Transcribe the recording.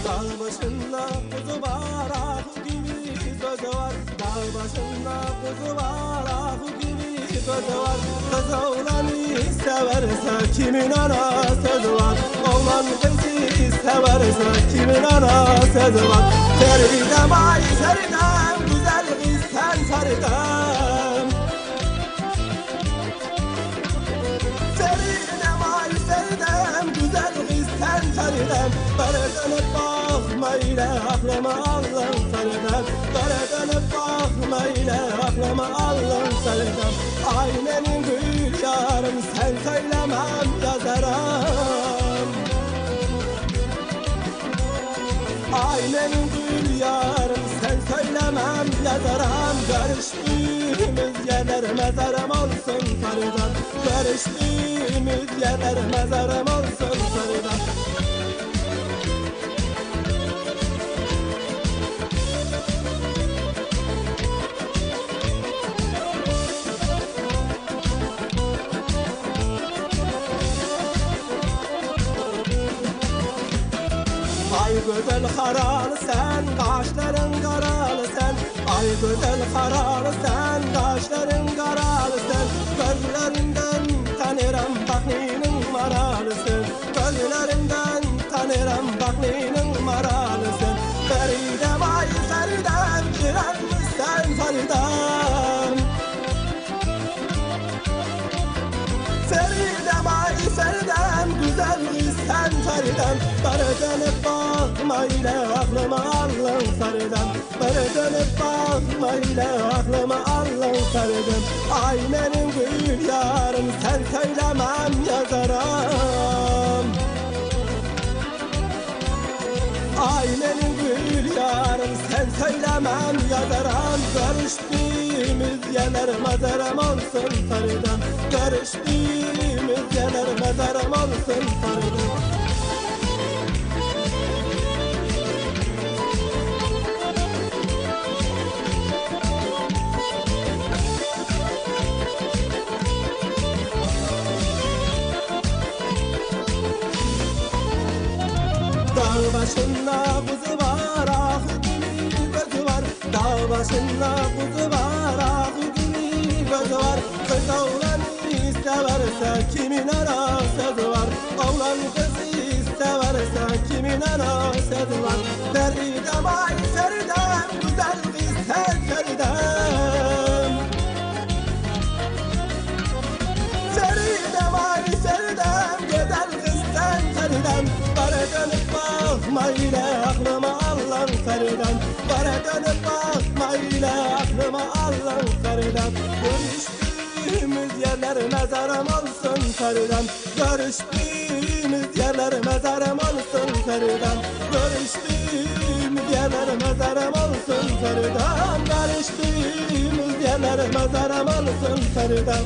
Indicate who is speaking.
Speaker 1: Dağ başında kuzu var, ah gibi sözü var. Dağ başında kuzu var, ah gibi sözü var. Kız oğlanı severse kimin ana sözü var. Oğlan kızı severse kimin ana sözü var. Feridem ay Feridem, güzel kız sen Feridem. Feridem ay Feridem, güzel kız sen Feridem. Bana dönüp bakma ile aklıma aldın Feridem. Bana dönüp bakma ile aklıma aldın Feridem. Ay benim gül yarım, sen söylemem yazarım. Ay benim gül yarım, sen söylemem yazarım. Görüştüğümüz yerler mezarım olsun Feridem. Görüştüğümüz yerler mezarım olsun Feridem. Ay güzel haralı sen, kaşların karalı sen. Ay güzel haralı sen, kaşların karalı sen. Gözlerinden tanırım bak neyinin maralısın. Gözlerinden tanırım bak neyinin maralısın. Feridem ay Feridem, girenmiş sen Feridem. Feridem ay Feridem, güzel kız sen Feridem. Bana dönüp bakma ile aklıma aldın Feridem. Bana dönüp bakma ile aklıma aldın Feridem. Ay benim gül yarım, sen söylemem yazarım. Ay benim gül yarım, sen söylemem yazarım. Görüştüğümüz yerler mezarım olsun Feridem. Görüştüğümüz yerler mezarım olsun Feridem. Dağ başında kuzu var, ah gibi gözü var. Dağ başında kuzu var, ah gibi gözü var. Kız oğlanı severse kimin ana sözü var. Oğlan kızı severse kimin ana sözü var. Feridem ay Feridem, güzel kız sen Feridem. Feridem ay Feridem, güzel kız sen Feridem. Bana dönüp bakma ile aklıma aldın Feridem. Bana dönüp bakma ile aklıma aldın Feridem. Görüştüğümüz yerler mezarım olsun Feridem. Görüştüğümüz yerler mezarım olsun Feridem. Görüştüğümüz yerler mezarım olsun Feridem. Görüştüğümüz yerler mezarım olsun Feridem.